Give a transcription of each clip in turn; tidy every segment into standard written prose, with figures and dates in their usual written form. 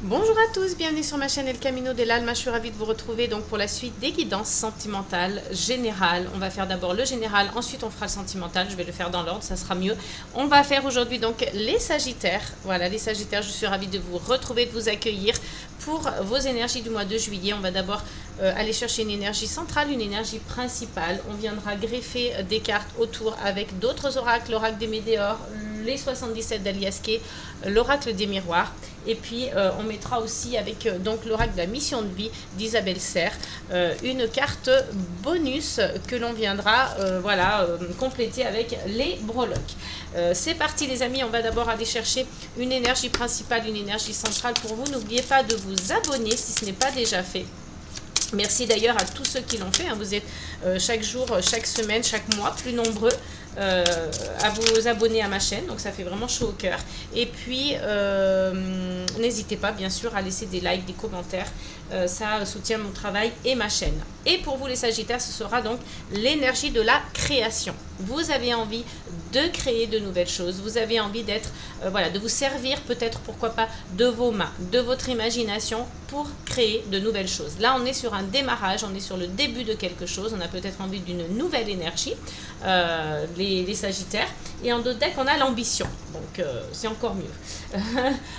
Bonjour à tous, bienvenue sur ma chaîne El Camino de l'Alma. Je suis ravie de vous retrouver donc pour la suite des guidances sentimentales générales. On va faire d'abord le général, ensuite on fera le sentimental. Je vais le faire dans l'ordre, ça sera mieux. On va faire aujourd'hui donc les Sagittaires. Voilà, les Sagittaires, je suis ravie de vous retrouver, de vous accueillir pour vos énergies du mois de juillet. On va d'abord aller chercher une énergie centrale, une énergie principale. On viendra greffer des cartes autour avec d'autres oracles, l'oracle des Médéors, les 77 d'Aliasqué, l'oracle des miroirs. Et puis on mettra aussi avec donc l'oracle de la mission de vie d'Isabelle Serre, une carte bonus que l'on viendra compléter avec les breloques. C'est parti les amis, on va d'abord aller chercher une énergie principale, une énergie centrale pour vous. N'oubliez pas de vous abonner si ce n'est pas déjà fait. Merci d'ailleurs à tous ceux qui l'ont fait. Vous êtes chaque jour, chaque semaine, chaque mois plus nombreux à vous abonner à ma chaîne. Donc ça fait vraiment chaud au cœur. Et puis, n'hésitez pas bien sûr à laisser des likes, des commentaires. Ça soutient mon travail et ma chaîne. Et pour vous les Sagittaires, ce sera donc l'énergie de la création. Vous avez envie de créer de nouvelles choses. Vous avez envie d'être, de vous servir peut-être, pourquoi pas, de vos mains, de votre imagination pour créer de nouvelles choses. Là, on est sur un démarrage, on est sur le début de quelque chose. On a peut-être envie d'une nouvelle énergie, les Sagittaires. Et en d'autres decks, on a l'ambition. Donc, c'est encore mieux.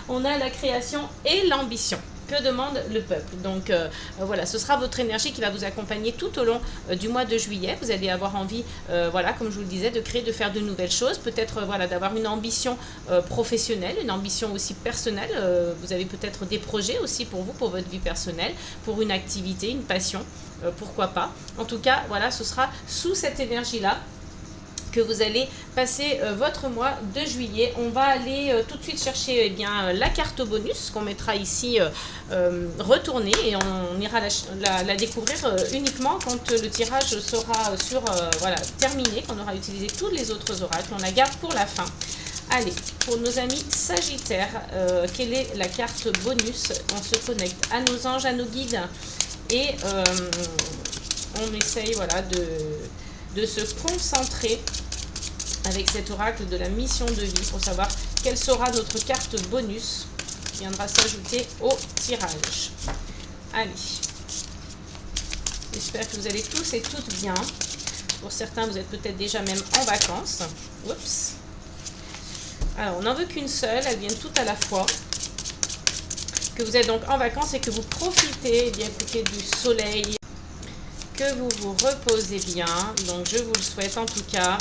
On a la création et l'ambition. Que demande le peuple? Donc voilà, ce sera votre énergie qui va vous accompagner tout au long du mois de juillet. Vous allez avoir envie, comme je vous le disais, de créer, de faire de nouvelles choses. Peut-être d'avoir une ambition professionnelle, une ambition aussi personnelle. Vous avez peut-être des projets aussi pour vous, pour votre vie personnelle, pour une activité, une passion, pourquoi pas. En tout cas, voilà, ce sera sous cette énergie-là que vous allez passer votre mois de juillet. On va aller tout de suite chercher la carte bonus qu'on mettra ici retournée et on ira la découvrir uniquement quand le tirage sera terminé, qu'on aura utilisé tous les autres oracles. On la garde pour la fin. Allez, pour nos amis Sagittaires, quelle est la carte bonus? On se connecte à nos anges, à nos guides et on essaye de se concentrer avec cet oracle de la mission de vie pour savoir quelle sera notre carte bonus qui viendra s'ajouter au tirage. Allez, j'espère que vous allez tous et toutes bien. Pour certains, vous êtes peut-être déjà même en vacances. Oups. Alors, on n'en veut qu'une seule, elles viennent toutes à la fois. Que vous êtes donc en vacances et que vous profitez bien écoutez, du soleil, que vous vous reposez bien. Donc, je vous le souhaite en tout cas.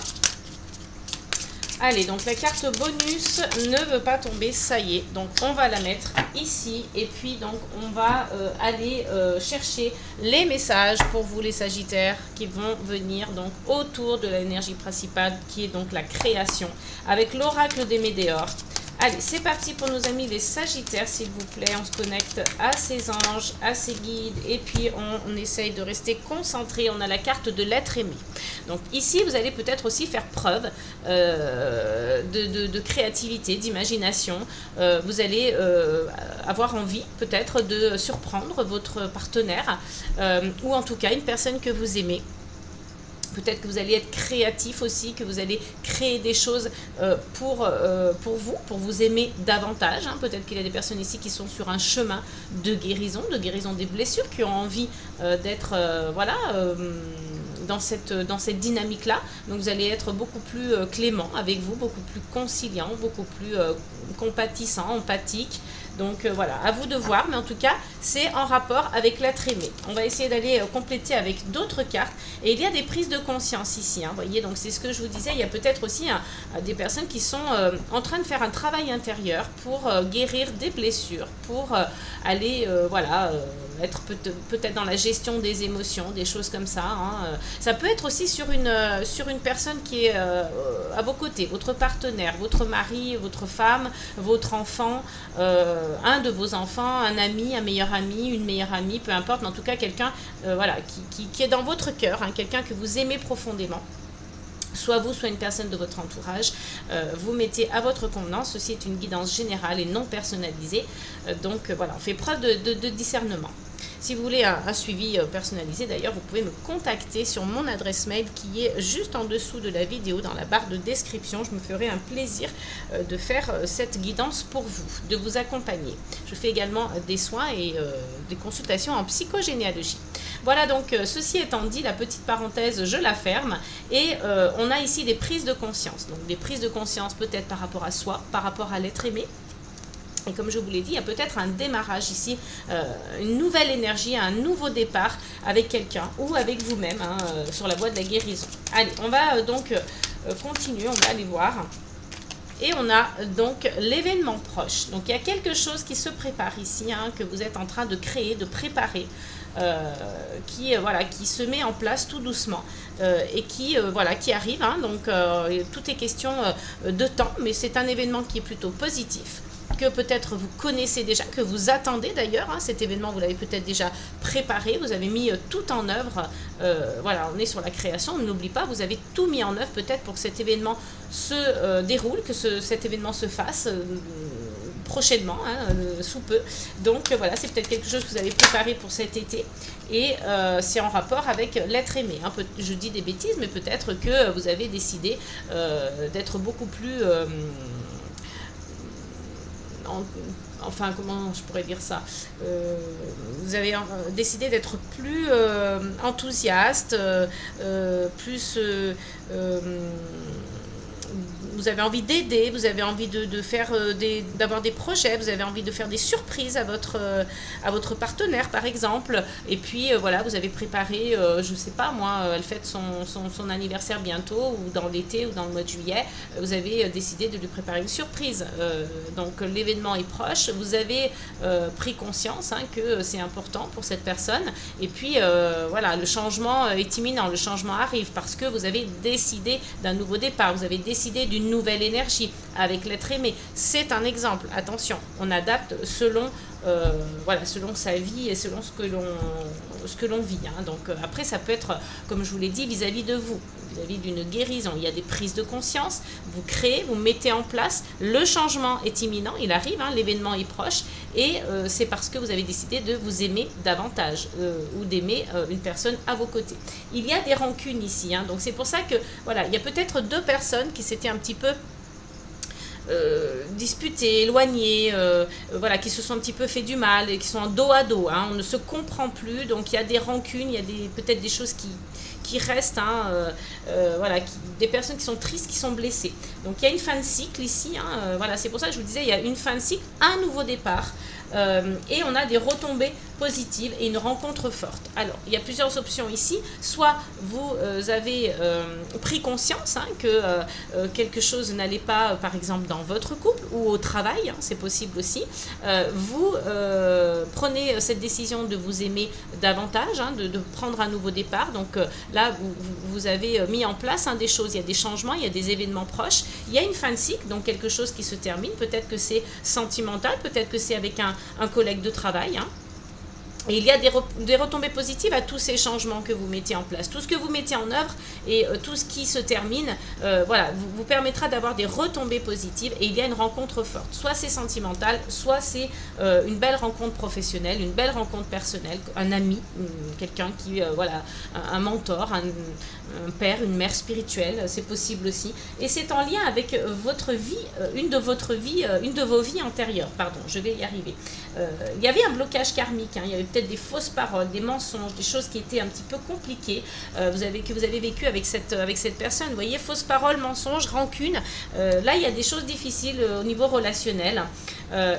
Allez, donc la carte bonus ne veut pas tomber, ça y est. Donc on va la mettre ici et puis donc on va aller chercher les messages pour vous les Sagittaires qui vont venir donc autour de l'énergie principale qui est donc la création avec l'oracle des Médéors. Allez, c'est parti pour nos amis les Sagittaires, s'il vous plaît. On se connecte à ces anges, à ces guides, et puis on essaye de rester concentré. On a la carte de l'être aimé. Donc ici, vous allez peut-être aussi faire preuve de créativité, d'imagination. Vous allez avoir envie peut-être de surprendre votre partenaire, ou en tout cas une personne que vous aimez. Peut-être que vous allez être créatif aussi, que vous allez créer des choses pour vous aimer davantage. Peut-être qu'il y a des personnes ici qui sont sur un chemin de guérison des blessures, qui ont envie d'être dans cette dynamique-là. Donc vous allez être beaucoup plus clément avec vous, beaucoup plus conciliant, beaucoup plus compatissant, empathique. Donc voilà, à vous de voir, mais en tout cas, c'est en rapport avec l'être aimé. On va essayer d'aller compléter avec d'autres cartes. Et il y a des prises de conscience ici, vous voyez, donc c'est ce que je vous disais, il y a peut-être aussi des personnes qui sont en train de faire un travail intérieur pour guérir des blessures, pour aller, être peut-être dans la gestion des émotions, des choses comme ça. Ça peut être aussi sur une personne qui est à vos côtés, votre partenaire, votre mari, votre femme, votre enfant, un de vos enfants, un ami, un meilleur ami, une meilleure amie, peu importe, mais en tout cas quelqu'un qui est dans votre cœur, quelqu'un que vous aimez profondément. soit vous, soit une personne de votre entourage, vous mettez à votre convenance. Ceci est une guidance générale et non personnalisée. Donc voilà, on fait preuve de discernement. Si vous voulez un suivi personnalisé, d'ailleurs, vous pouvez me contacter sur mon adresse mail qui est juste en dessous de la vidéo, dans la barre de description. Je me ferai un plaisir de faire cette guidance pour vous, de vous accompagner. Je fais également des soins et des consultations en psychogénéalogie. Voilà, donc ceci étant dit, la petite parenthèse, je la ferme. Et on a ici des prises de conscience. Donc des prises de conscience peut-être par rapport à soi, par rapport à l'être aimé. Et comme je vous l'ai dit, il y a peut-être un démarrage ici, une nouvelle énergie, un nouveau départ avec quelqu'un ou avec vous-même sur la voie de la guérison. Allez, on va donc continuer, on va aller voir. Et on a donc l'événement proche. Donc il y a quelque chose qui se prépare ici, que vous êtes en train de créer, de préparer, qui se met en place tout doucement et qui arrive. Donc tout est question de temps, mais c'est un événement qui est plutôt positif, que peut-être vous connaissez déjà, que vous attendez d'ailleurs. Cet événement, vous l'avez peut-être déjà préparé, vous avez mis tout en œuvre. On est sur la création, on n'oublie pas, vous avez tout mis en œuvre peut-être pour que cet événement se déroule, que cet événement se fasse prochainement, sous peu. Donc voilà, c'est peut-être quelque chose que vous avez préparé pour cet été et c'est en rapport avec l'être aimé. Je dis des bêtises, mais peut-être que vous avez décidé d'être beaucoup plus... comment je pourrais dire ça, vous avez décidé d'être plus enthousiaste, plus... vous avez envie d'aider, vous avez envie de faire d'avoir des projets, vous avez envie de faire des surprises à votre partenaire par exemple. Et puis voilà, vous avez préparé, je sais pas moi, elle fête son anniversaire bientôt, ou dans l'été ou dans le mois de juillet, vous avez décidé de lui préparer une surprise. Donc l'événement est proche, vous avez pris conscience que c'est important pour cette personne. Et puis voilà, le changement est imminent, le changement arrive parce que vous avez décidé d'un nouveau départ, vous avez décidé d'une nouvelle énergie avec l'être aimé. C'est un exemple, attention, on adapte selon sa vie et selon ce que l'on vit. Donc après, ça peut être, comme je vous l'ai dit, vis-à-vis de vous, vis-à-vis d'une guérison. Il y a des prises de conscience, vous créez, vous mettez en place, le changement est imminent, il arrive, l'événement est proche, et c'est parce que vous avez décidé de vous aimer davantage ou d'aimer une personne à vos côtés. Il y a des rancunes ici, donc c'est pour ça que, voilà, il y a peut-être deux personnes qui s'étaient un petit peu disputés, éloignés, qui se sont un petit peu fait du mal et qui sont en dos à dos. On ne se comprend plus, donc il y a des rancunes, il y a peut-être des choses qui restent, des personnes qui sont tristes, qui sont blessées. Donc il y a une fin de cycle ici, c'est pour ça que je vous disais, il y a une fin de cycle, un nouveau départ. Et on a des retombées positives et une rencontre forte. Alors, il y a plusieurs options ici. Soit vous avez pris conscience que quelque chose n'allait pas, par exemple, dans votre couple ou au travail, c'est possible aussi. Vous prenez cette décision de vous aimer davantage, de prendre un nouveau départ. Donc là, vous avez mis en place des choses. Il y a des changements, il y a des événements proches. Il y a une fin de cycle, donc quelque chose qui se termine. Peut-être que c'est sentimental, peut-être que c'est avec un collègue de travail. Et il y a des retombées positives à tous ces changements que vous mettez en place. Tout ce que vous mettez en œuvre et tout ce qui se termine, vous permettra d'avoir des retombées positives et il y a une rencontre forte. Soit c'est sentimental, soit c'est une belle rencontre professionnelle, une belle rencontre personnelle, un ami, quelqu'un qui, un mentor, un père, une mère spirituelle, c'est possible aussi. Et c'est en lien avec votre vie, une de vos vies antérieures, je vais y arriver. Il y avait un blocage karmique, il y avait peut-être des fausses paroles, des mensonges, des choses qui étaient un petit peu compliquées que vous avez vécues avec cette personne. Vous voyez, fausses paroles, mensonges, rancune. Là, il y a des choses difficiles au niveau relationnel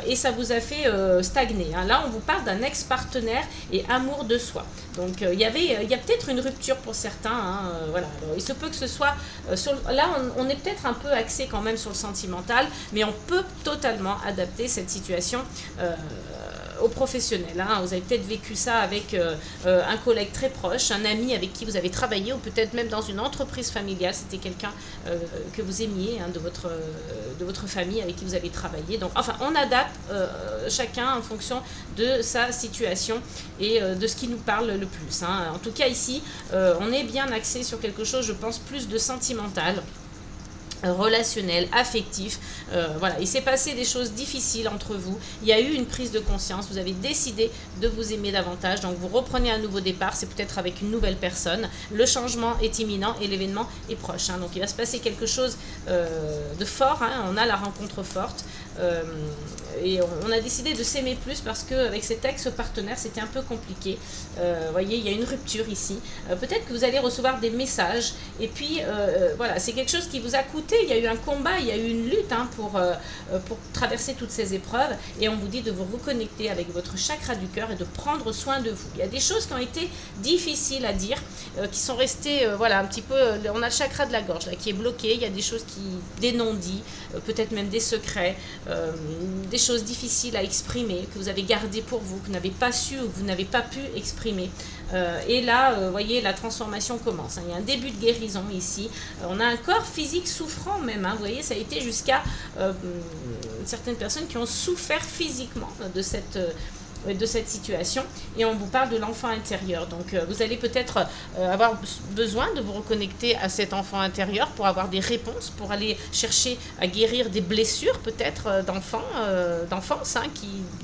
et ça vous a fait stagner. Là, on vous parle d'un ex-partenaire et amour de soi. Donc, il y a peut-être une rupture pour certains. Alors, il se peut que ce soit... là, on est peut-être un peu axé quand même sur le sentimental, mais on peut totalement adapter cette situation au professionnel. Vous avez peut-être peut-être vécu ça avec un collègue très proche, un ami avec qui vous avez travaillé, ou peut-être même dans une entreprise familiale, c'était quelqu'un que vous aimiez, hein, de votre famille avec qui vous avez travaillé. Donc, enfin, on adapte chacun en fonction de sa situation et de ce qui nous parle le plus, hein. En tout cas, ici, on est bien axé sur quelque chose, je pense, plus de sentimental, relationnel, affectif. Voilà, il s'est passé des choses difficiles entre vous, il y a eu une prise de conscience, vous avez décidé de vous aimer davantage, donc vous reprenez un nouveau départ, c'est peut-être avec une nouvelle personne, le changement est imminent et l'événement est proche, hein. Donc il va se passer quelque chose de fort, hein. On a la rencontre forte, et on a décidé de s'aimer plus parce qu'avec cet ex-partenaire c'était un peu compliqué. Vous voyez, il y a une rupture ici, peut-être que vous allez recevoir des messages, et puis voilà, c'est quelque chose qui vous a coûté, il y a eu un combat, il y a eu une lutte, hein, pour traverser toutes ces épreuves, et on vous dit de vous reconnecter avec votre chakra du cœur et de prendre soin de vous. Il y a des choses qui ont été difficiles à dire, qui sont restées, voilà, un petit peu, on a le chakra de la gorge là qui est bloqué, il y a des choses des non-dits, peut-être même des secrets, des choses difficiles à exprimer, que vous avez gardées pour vous, que vous n'avez pas su ou que vous n'avez pas pu exprimer. Et là, vous voyez, la transformation commence, hein. Il y a un début de guérison ici. On a un corps physique souffrant même, hein. Vous voyez, ça a été jusqu'à certaines personnes qui ont souffert physiquement de cette situation, et on vous parle de l'enfant intérieur. Donc vous allez peut-être avoir besoin de vous reconnecter à cet enfant intérieur pour avoir des réponses, pour aller chercher à guérir des blessures peut-être d'enfance, hein,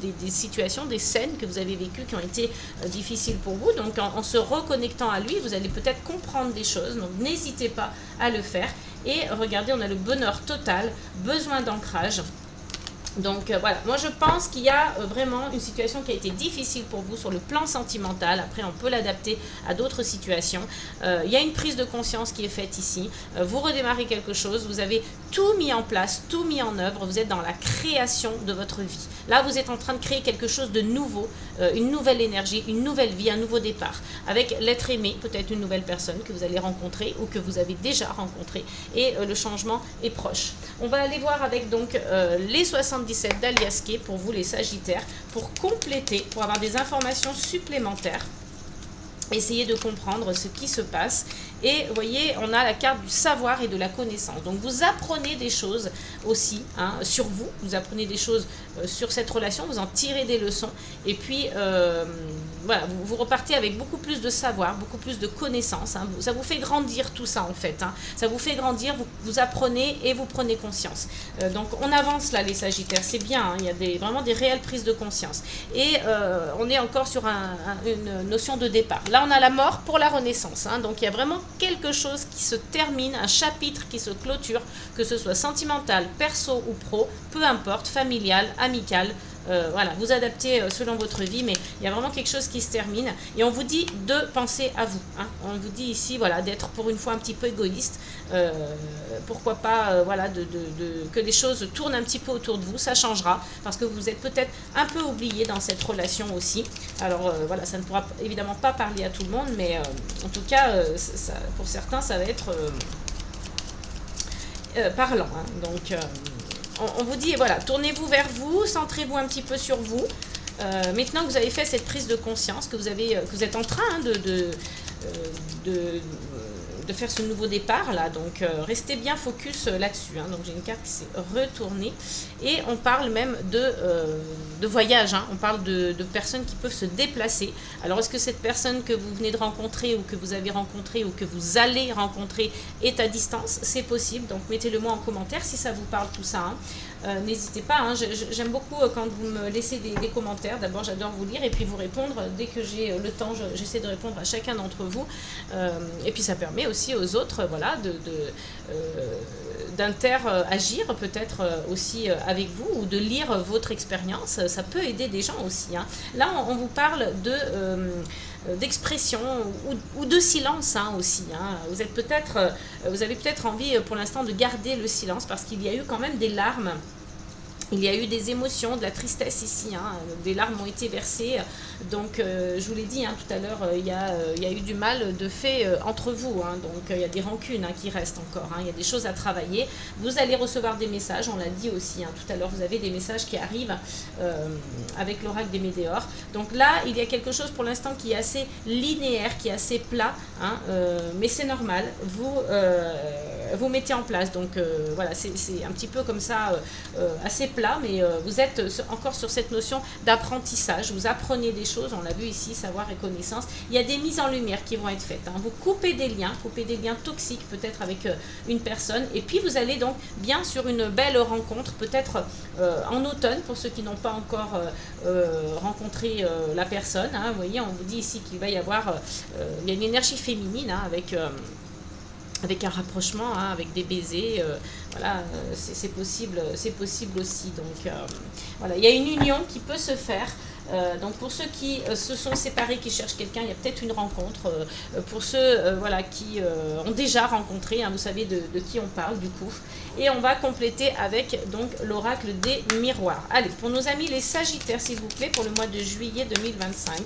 des situations, des scènes que vous avez vécues qui ont été difficiles pour vous. Donc en se reconnectant à lui, vous allez peut-être comprendre des choses, donc n'hésitez pas à le faire. Et regardez, on a le bonheur total, besoin d'ancrage. Donc voilà, moi je pense qu'il y a vraiment une situation qui a été difficile pour vous sur le plan sentimental. Après on peut l'adapter à d'autres situations. Il y a une prise de conscience qui est faite ici. Vous redémarrez quelque chose, vous avez tout mis en place, tout mis en œuvre, vous êtes dans la création de votre vie. Là vous êtes en train de créer quelque chose de nouveau, une nouvelle énergie, une nouvelle vie, un nouveau départ. Avec l'être aimé, peut-être une nouvelle personne que vous allez rencontrer ou que vous avez déjà rencontré, et le changement est proche. On va aller voir avec donc les 77 d'Aliasqué pour vous les Sagittaires, pour compléter, pour avoir des informations supplémentaires. Essayez de comprendre ce qui se passe. Et vous voyez, on a la carte du savoir et de la connaissance. Donc vous apprenez des choses aussi, hein, sur vous. Vous apprenez des choses sur cette relation, vous en tirez des leçons. Et puis, voilà, vous repartez avec beaucoup plus de savoir, beaucoup plus de connaissances, hein. Ça vous fait grandir tout ça en fait, hein. Ça vous fait grandir, vous apprenez et vous prenez conscience. Donc on avance là les Sagittaires, c'est bien, hein, il y a vraiment des réelles prises de conscience. Et on est encore sur une notion de départ. Là on a la mort pour la renaissance, hein. Donc il y a vraiment quelque chose qui se termine, un chapitre qui se clôture, que ce soit sentimental, perso ou pro, peu importe, familial, amical. Voilà, vous adaptez selon votre vie, mais il y a vraiment quelque chose qui se termine, et on vous dit de penser à vous, hein. On vous dit ici, voilà, d'être pour une fois un petit peu égoïste, pourquoi pas, voilà, que les choses tournent un petit peu autour de vous, ça changera, parce que vous êtes peut-être un peu oublié dans cette relation aussi. Alors voilà, ça ne pourra évidemment pas parler à tout le monde, mais en tout cas, pour certains, ça va être parlant, hein. Donc on vous dit, voilà, tournez-vous vers vous, centrez-vous un petit peu sur vous. Maintenant que vous avez fait cette prise de conscience, que vous êtes en train, hein, de faire ce nouveau départ là, donc restez bien focus là-dessus, hein. Donc j'ai une carte qui s'est retournée, et on parle même de voyage, hein. On parle de personnes qui peuvent se déplacer. Alors est-ce que cette personne que vous venez de rencontrer, ou que vous avez rencontrée, ou que vous allez rencontrer est à distance? C'est possible, donc mettez-le moi en commentaire si ça vous parle tout ça, hein. N'hésitez pas, hein. J'aime beaucoup quand vous me laissez des commentaires. D'abord j'adore vous lire et puis vous répondre dès que j'ai le temps. J'essaie de répondre à chacun d'entre vous, et puis ça permet aussi aux autres, voilà, d'interagir peut-être aussi avec vous, ou de lire votre expérience. Ça peut aider des gens aussi, hein. Là on vous parle d'expression ou de silence, hein, aussi, hein. Vous avez peut-être envie pour l'instant de garder le silence, parce qu'il y a eu quand même des larmes Il y a eu des émotions, de la tristesse ici, hein, des larmes ont été versées. Donc, je vous l'ai dit hein, tout à l'heure, il y a eu du mal de fait entre vous. Hein, donc, il y a des rancunes hein, qui restent encore. Hein, il y a des choses à travailler. Vous allez recevoir des messages, on l'a dit aussi hein, tout à l'heure, vous avez des messages qui arrivent avec l'oracle des Médéors. Donc là, il y a quelque chose pour l'instant qui est assez linéaire, qui est assez plat, hein, mais c'est normal. Vous mettez en place. Donc, voilà, c'est un petit peu comme ça, assez plat, mais vous êtes encore sur cette notion d'apprentissage. Vous apprenez des choses, on l'a vu ici, savoir et connaissance. Il y a des mises en lumière qui vont être faites. Hein. Vous coupez des liens toxiques peut-être avec une personne, et puis vous allez donc bien sur une belle rencontre, peut-être en automne, pour ceux qui n'ont pas encore rencontré la personne. Hein. Vous voyez, on vous dit ici qu'il va y avoir il y a une énergie féminine hein, avec un rapprochement, hein, avec des baisers, voilà, c'est possible aussi. Donc voilà, il y a une union qui peut se faire. Donc pour ceux qui se sont séparés, qui cherchent quelqu'un, il y a peut-être une rencontre. Pour ceux voilà, qui ont déjà rencontré, hein, vous savez de qui on parle du coup. Et on va compléter avec donc l'oracle des miroirs. Allez, pour nos amis les Sagittaires, s'il vous plaît, pour le mois de juillet 2025.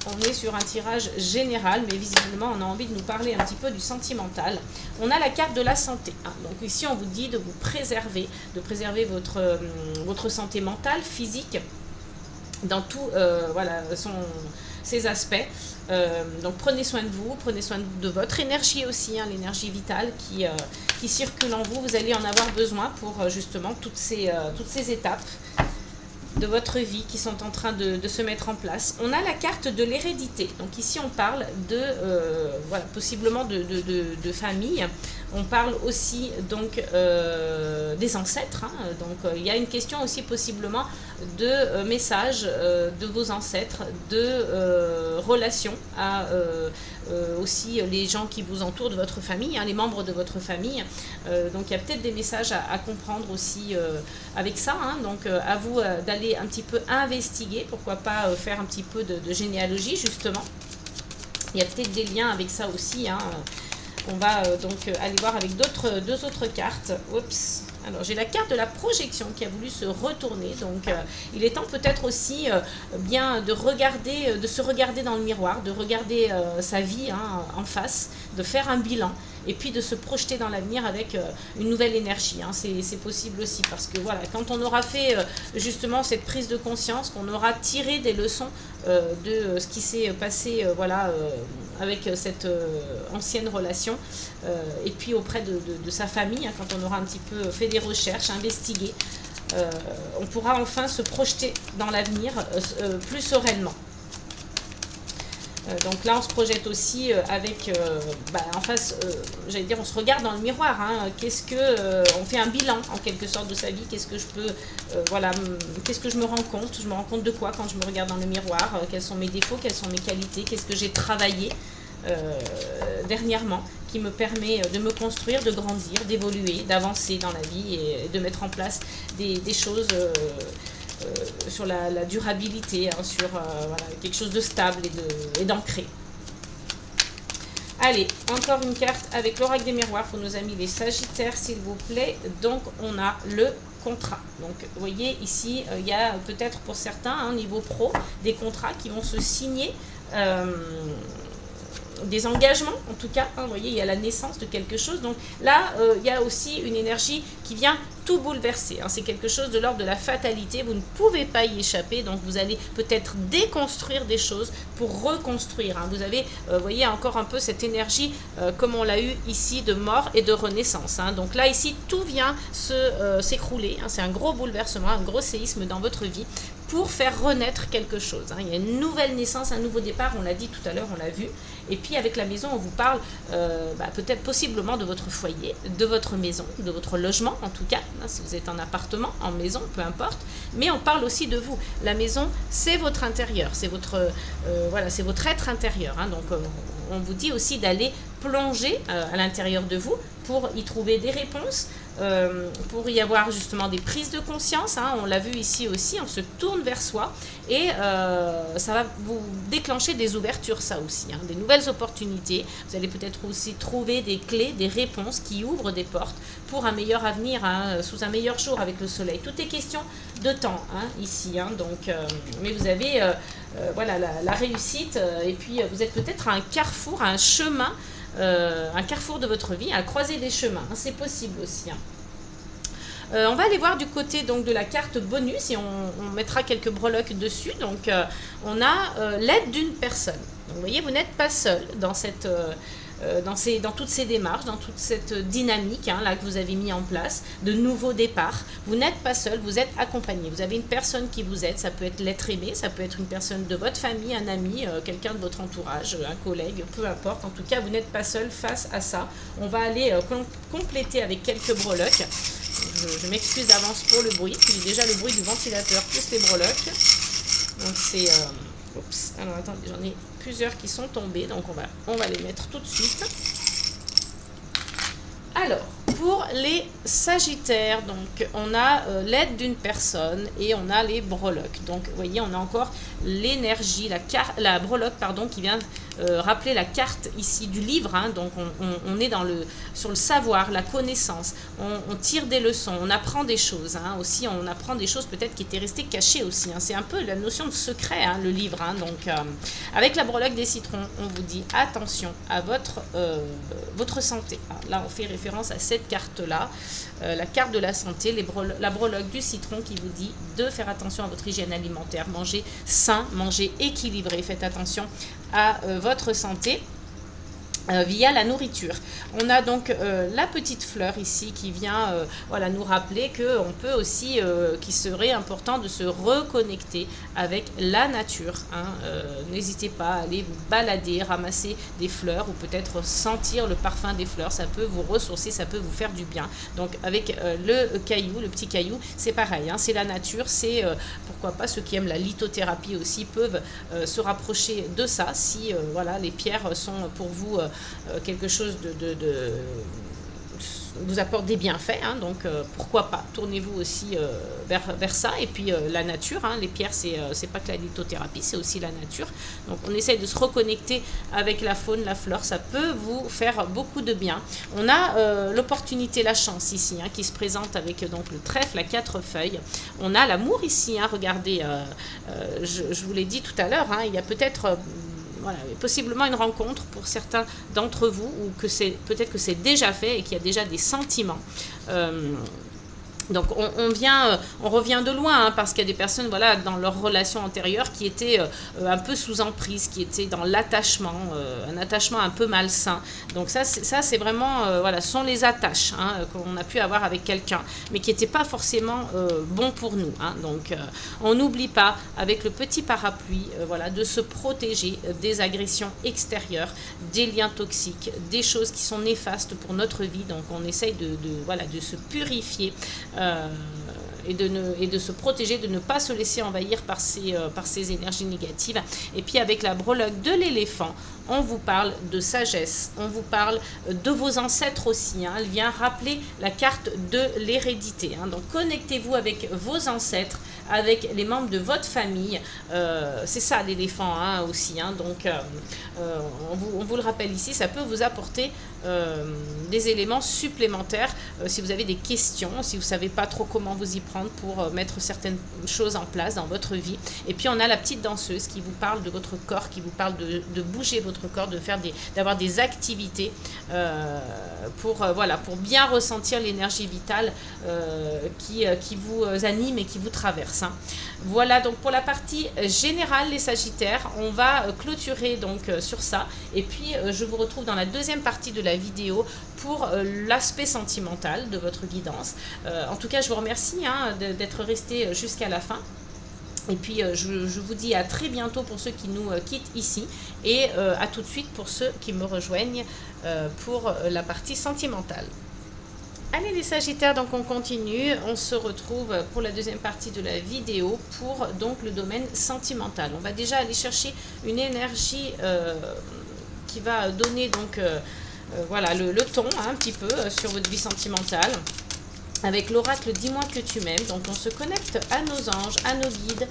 On est sur un tirage général, mais visiblement, on a envie de nous parler un petit peu du sentimental. On a la carte de la santé. Hein. Donc ici, on vous dit de vous préserver, de préserver votre santé mentale, physique, dans tous voilà, ces aspects. Donc prenez soin de vous, prenez soin de votre énergie aussi, hein, l'énergie vitale qui circule en vous. Vous allez en avoir besoin pour justement toutes ces étapes de votre vie qui sont en train de se mettre en place. On a la carte de l'hérédité. Donc ici, on parle de voilà, possiblement de famille. On parle aussi donc des ancêtres. Hein. Donc il y a une question aussi possiblement de messages de vos ancêtres, de relations à aussi les gens qui vous entourent de votre famille, hein, les membres de votre famille. Donc il y a peut-être des messages à comprendre aussi avec ça. Hein. Donc à vous d'aller un petit peu investiguer, pourquoi pas faire un petit peu de généalogie justement. Il y a peut-être des liens avec ça aussi. Hein. On va donc aller voir avec deux autres cartes. Oups. Alors j'ai la carte de la projection qui a voulu se retourner, donc il est temps peut-être aussi bien de regarder, de se regarder dans le miroir, de regarder sa vie hein, en face, de faire un bilan et puis de se projeter dans l'avenir avec une nouvelle énergie. Hein. C'est possible aussi parce que voilà, quand on aura fait justement cette prise de conscience, qu'on aura tiré des leçons de ce qui s'est passé voilà, avec cette ancienne relation et puis auprès de sa famille, hein, quand on aura un petit peu fait des recherches, investigué, on pourra enfin se projeter dans l'avenir plus sereinement. Donc là, on se projette aussi avec, en face, j'allais dire, on se regarde dans le miroir. Hein, on fait un bilan en quelque sorte de sa vie. Qu'est-ce que je peux, voilà, qu'est-ce que je me rends compte? Je me rends compte de quoi quand je me regarde dans le miroir? Quels sont mes défauts? Quelles sont mes qualités? Qu'est-ce que j'ai travaillé dernièrement qui me permet de me construire, de grandir, d'évoluer, d'avancer dans la vie et de mettre en place des choses sur la durabilité, hein, sur voilà, quelque chose de stable et d'ancré. Allez, encore une carte avec l'oracle des miroirs pour nos amis les Sagittaires, s'il vous plaît. Donc, on a le contrat. Donc, vous voyez, ici, il y a peut-être pour certains, hein, niveau pro, des contrats qui vont se signer, des engagements en tout cas, hein, vous voyez, il y a la naissance de quelque chose. Donc là, il y a aussi une énergie qui vient tout bouleverser. Hein. C'est quelque chose de l'ordre de la fatalité. Vous ne pouvez pas y échapper. Donc vous allez peut-être déconstruire des choses pour reconstruire. Hein. Vous avez, voyez, encore un peu cette énergie, comme on l'a eu ici, de mort et de renaissance. Hein. Donc là, ici, tout vient s'écrouler. Hein. C'est un gros bouleversement, un gros séisme dans votre vie pour faire renaître quelque chose. Hein. Il y a une nouvelle naissance, un nouveau départ, on l'a dit tout à l'heure, on l'a vu. Et puis avec la maison, on vous parle peut-être possiblement de votre foyer, de votre maison, de votre logement en tout cas, hein, si vous êtes en appartement, en maison, peu importe. Mais on parle aussi de vous. La maison, c'est votre intérieur, c'est votre, voilà, c'est votre être intérieur. Hein. Donc on vous dit aussi d'aller plonger à l'intérieur de vous pour y trouver des réponses, pour y avoir justement des prises de conscience, hein, on l'a vu ici aussi, on se tourne vers soi et ça va vous déclencher des ouvertures, ça aussi, hein, des nouvelles opportunités. Vous allez peut-être aussi trouver des clés, des réponses qui ouvrent des portes pour un meilleur avenir, hein, sous un meilleur jour avec le soleil. Tout est question de temps, hein, ici, hein, donc, mais vous avez voilà, la réussite et puis vous êtes peut-être à un carrefour, à un carrefour de votre vie, à la croisée des chemins, hein, c'est possible aussi, hein. On va aller voir du côté donc de la carte bonus et on mettra quelques breloques dessus. Donc on a l'aide d'une personne. Donc, vous voyez, vous n'êtes pas seul dans cette dans toutes ces démarches, dans toute cette dynamique, hein, là que vous avez mis en place, de nouveaux départs. Vous n'êtes pas seul, vous êtes accompagné. Vous avez une personne qui vous aide, ça peut être l'être aimé, ça peut être une personne de votre famille, un ami, quelqu'un de votre entourage, un collègue, peu importe. En tout cas, vous n'êtes pas seul face à ça. On va aller compléter avec quelques breloques. Je m'excuse d'avance pour le bruit. J'ai déjà le bruit du ventilateur plus les breloques. Donc c'est... oups, alors attendez, j'en ai plusieurs qui sont tombés. Donc on va les mettre tout de suite. Alors, pour les Sagittaires, donc on a l'aide d'une personne et on a les breloques. Donc vous voyez, on a encore l'énergie, la breloque pardon, qui vient rappeler la carte ici du livre, hein. Donc on est sur le savoir, la connaissance, on tire des leçons, on apprend des choses, hein. Aussi on apprend des choses peut-être qui étaient restées cachées aussi, hein. C'est un peu la notion de secret, hein, le livre, hein. Donc avec la breloque des citrons, on vous dit attention à votre santé, hein. Là on fait référence à cette carte là, la carte de la santé, la breloque du citron qui vous dit de faire attention à votre hygiène alimentaire, manger sain, manger équilibré, faites attention à votre santé via la nourriture. On a donc la petite fleur ici qui vient voilà, nous rappeler qu'on peut aussi, qu'il serait important de se reconnecter avec la nature, hein. N'hésitez pas à aller vous balader, ramasser des fleurs ou peut-être sentir le parfum des fleurs, ça peut vous ressourcer, ça peut vous faire du bien. Donc avec le petit caillou, c'est pareil, hein, c'est la nature, c'est pourquoi pas ceux qui aiment la lithothérapie aussi peuvent se rapprocher de ça si voilà, les pierres sont pour vous quelque chose vous apporte des bienfaits, hein, donc pourquoi pas, tournez-vous aussi vers ça. Et puis la nature, hein, les pierres c'est pas que la lithothérapie, c'est aussi la nature, donc on essaye de se reconnecter avec la faune, la flore, ça peut vous faire beaucoup de bien. On a l'opportunité, la chance ici, hein, qui se présente avec donc le trèfle à 4 feuilles. On a l'amour ici, hein, regardez, je vous l'ai dit tout à l'heure, hein, il y a peut-être voilà, possiblement une rencontre pour certains d'entre vous, ou que peut-être que c'est déjà fait et qu'il y a déjà des sentiments. Donc on revient de loin, hein, parce qu'il y a des personnes voilà, dans leur relation antérieure qui étaient un peu sous emprise, qui étaient dans l'attachement, un attachement un peu malsain. Donc ça c'est vraiment, voilà, ce sont les attaches, hein, qu'on a pu avoir avec quelqu'un, mais qui n'étaient pas forcément bons pour nous, hein. Donc on n'oublie pas, avec le petit parapluie, voilà, de se protéger des agressions extérieures, des liens toxiques, des choses qui sont néfastes pour notre vie. Donc on essaye voilà, de se purifier et de se protéger, de ne pas se laisser envahir par ces énergies négatives. Et puis avec la breloque de l'éléphant, on vous parle de sagesse, on vous parle de vos ancêtres aussi, hein. Elle vient rappeler la carte de l'hérédité, hein. Donc connectez-vous avec vos ancêtres, avec les membres de votre famille, c'est ça l'éléphant, hein, aussi, hein. Donc on vous le rappelle ici, ça peut vous apporter des éléments supplémentaires si vous avez des questions, si vous ne savez pas trop comment vous y prendre pour mettre certaines choses en place dans votre vie. Et puis on a la petite danseuse qui vous parle de votre corps, qui vous parle de bouger votre corps, d'avoir des activités voilà, pour bien ressentir l'énergie vitale qui vous anime et qui vous traverse, hein. Voilà donc pour la partie générale, les Sagittaires. On va clôturer donc sur ça, et puis je vous retrouve dans la deuxième partie de la vidéo pour l'aspect sentimental de votre guidance. En tout cas, je vous remercie, hein, d'être resté jusqu'à la fin. Et puis je vous dis à très bientôt pour ceux qui nous quittent ici, et à tout de suite pour ceux qui me rejoignent pour la partie sentimentale. Allez les Sagittaires, donc on continue, on se retrouve pour la deuxième partie de la vidéo pour donc le domaine sentimental. On va déjà aller chercher une énergie qui va donner donc voilà, le ton, hein, un petit peu sur votre vie sentimentale. avec l'oracle Dis-moi que tu m'aimes. Donc on se connecte à nos anges, à nos guides.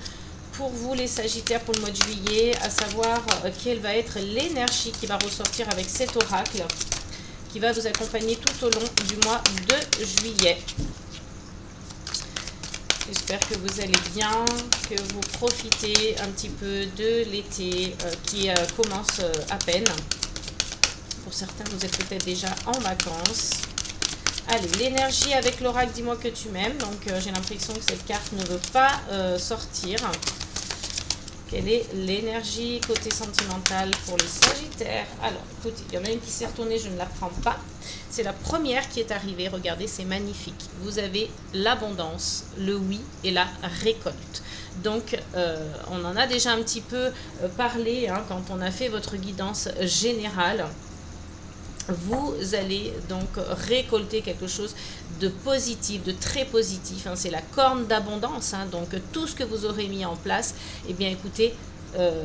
Pour vous les Sagittaires pour le mois de juillet, à savoir quelle va être l'énergie qui va ressortir avec cet oracle qui va vous accompagner tout au long du mois de juillet. J'espère que vous allez bien, que vous profitez un petit peu de l'été qui commence à peine. Pour certains, vous êtes peut-être déjà en vacances. Allez, l'énergie avec l'oracle, dis-moi que tu m'aimes. Donc, j'ai l'impression que cette carte ne veut pas sortir. Quelle est l'énergie côté sentimental pour les Sagittaires? Alors, écoutez, il y en a une qui s'est retournée, je ne la prends pas. C'est la première qui est arrivée. Regardez, c'est magnifique. Vous avez l'abondance, le oui et la récolte. Donc, on en a déjà un petit peu parlé hein, quand on a fait votre guidance générale. Vous allez donc récolter quelque chose de positif, de très positif. Hein. C'est la corne d'abondance. Hein. Donc, tout ce que vous aurez mis en place, eh bien, écoutez,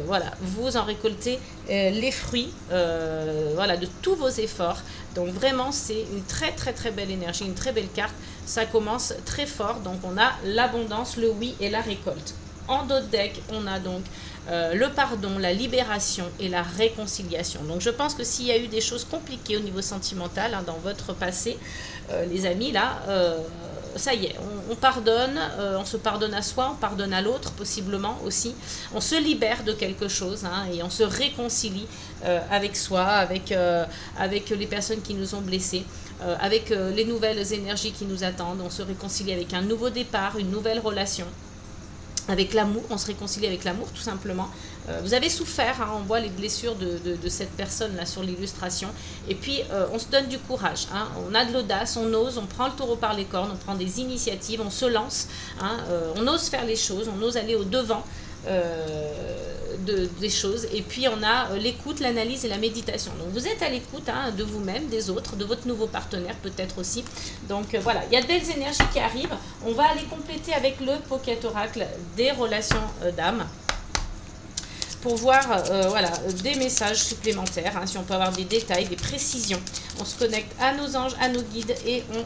voilà, vous en récoltez les fruits voilà, de tous vos efforts. Donc, vraiment, c'est une très, très, très belle énergie, une très belle carte. Ça commence très fort. Donc, on a l'abondance, le oui et la récolte. En d'autres decks, on a donc le pardon, la libération et la réconciliation. Donc je pense que s'il y a eu des choses compliquées au niveau sentimental hein, dans votre passé, les amis, là, ça y est, on pardonne, on se pardonne à soi, on pardonne à l'autre possiblement aussi. On se libère de quelque chose hein, et on se réconcilie avec soi, avec les personnes qui nous ont blessés. Avec les nouvelles énergies qui nous attendent. On se réconcilie avec un nouveau départ, une nouvelle relation. Avec l'amour, on se réconcilie avec l'amour tout simplement. Vous avez souffert, hein, on voit les blessures de cette personne là sur l'illustration. Et puis on se donne du courage, hein, on a de l'audace, on ose, on prend le taureau par les cornes, on prend des initiatives, on se lance, hein, on ose faire les choses, on ose aller au devant des choses. Et puis on a l'écoute, l'analyse et la méditation. Donc vous êtes à l'écoute hein, de vous-même, des autres, de votre nouveau partenaire peut-être aussi. Donc voilà, il y a de belles énergies qui arrivent. On va aller compléter avec le Pocket Oracle des relations d'âme pour voir voilà, des messages supplémentaires, hein, si on peut avoir des détails, des précisions. On se connecte à nos anges, à nos guides et on...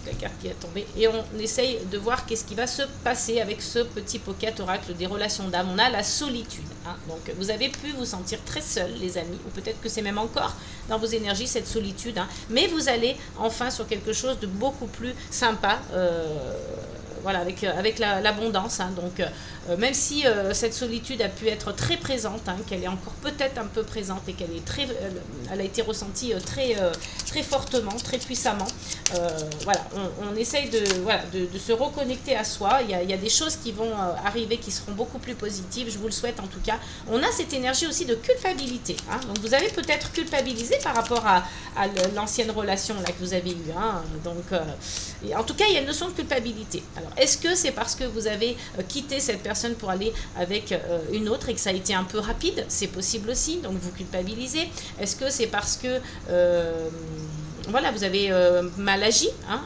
la carte qui est tombée, et on essaye de voir qu'est-ce qui va se passer avec ce petit Pocket Oracle des relations d'âme. On a la solitude, hein. Donc vous avez pu vous sentir très seul les amis, ou peut-être que c'est même encore dans vos énergies cette solitude, hein. Mais vous allez enfin sur quelque chose de beaucoup plus sympa, voilà, avec l'abondance, hein. Donc même si cette solitude a pu être très présente, hein, qu'elle est encore peut-être un peu présente et qu'elle est elle a été ressentie très fortement, très puissamment, voilà, on essaye voilà, de se reconnecter à soi. Il y a des choses qui vont arriver qui seront beaucoup plus positives, je vous le souhaite en tout cas. On a cette énergie aussi de culpabilité, hein. Donc vous avez peut-être culpabilisé par rapport à l'ancienne relation là, que vous avez eue, hein. Donc en tout cas il y a une notion de culpabilité. Alors est-ce que c'est parce que vous avez quitté cette personne pour aller avec une autre et que ça a été un peu rapide? C'est possible aussi, donc vous culpabilisez. Est-ce que c'est parce que voilà, vous avez mal agi hein,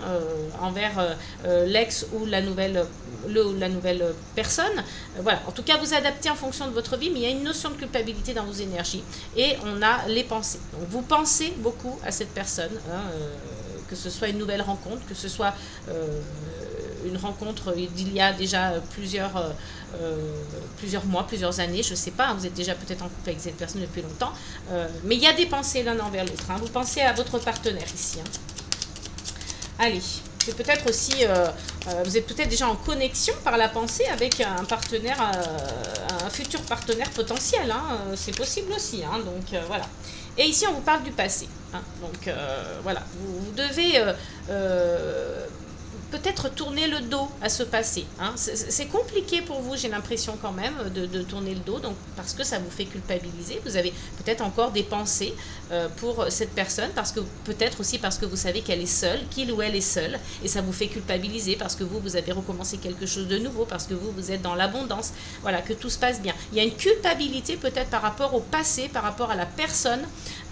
envers l'ex ou la nouvelle personne. Voilà, en tout cas, vous adaptez en fonction de votre vie, mais il y a une notion de culpabilité dans vos énergies et on a les pensées. Donc, vous pensez beaucoup à cette personne, hein, que ce soit une nouvelle rencontre, que ce soit une rencontre d'il y a déjà plusieurs mois, plusieurs années, je ne sais pas, hein, vous êtes déjà peut-être en couple avec cette personne depuis longtemps, mais il y a des pensées l'un envers l'autre, hein. Vous pensez à votre partenaire ici, hein. Allez, c'est peut-être aussi, vous êtes peut-être déjà en connexion par la pensée avec un partenaire, un futur partenaire potentiel, hein. C'est possible aussi, hein. Donc voilà. Et ici on vous parle du passé, hein. Donc voilà, vous devez peut-être tourner le dos à ce passé, hein. C'est compliqué pour vous, j'ai l'impression quand même, de tourner le dos, donc, parce que ça vous fait culpabiliser. Vous avez peut-être encore des pensées pour cette personne, peut-être aussi parce que vous savez qu'elle est seule, qu'il ou elle est seule, et ça vous fait culpabiliser parce que vous avez recommencé quelque chose de nouveau, parce que vous êtes dans l'abondance, voilà, que tout se passe bien. Il y a une culpabilité peut-être par rapport au passé, par rapport à la personne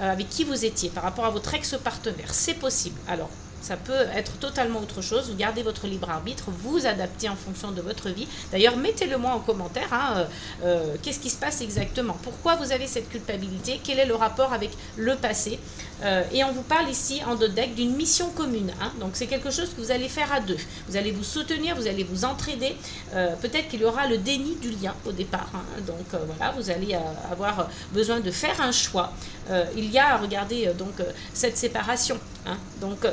avec qui vous étiez, par rapport à votre ex-partenaire, c'est possible. Alors, Ça peut être totalement autre chose. Vous gardez votre libre arbitre, vous adaptez en fonction de votre vie. D'ailleurs, mettez-le moi en commentaire. Hein, qu'est-ce qui se passe exactement? Pourquoi vous avez cette culpabilité? Quel est le rapport avec le passé? Et on vous parle ici en deck d'une mission commune. Hein, donc c'est quelque chose que vous allez faire à deux. Vous allez vous soutenir, vous allez vous entraider. Peut-être qu'il y aura le déni du lien au départ. Hein, donc voilà, vous allez avoir besoin de faire un choix. Il y a, regardez, cette séparation. Hein, donc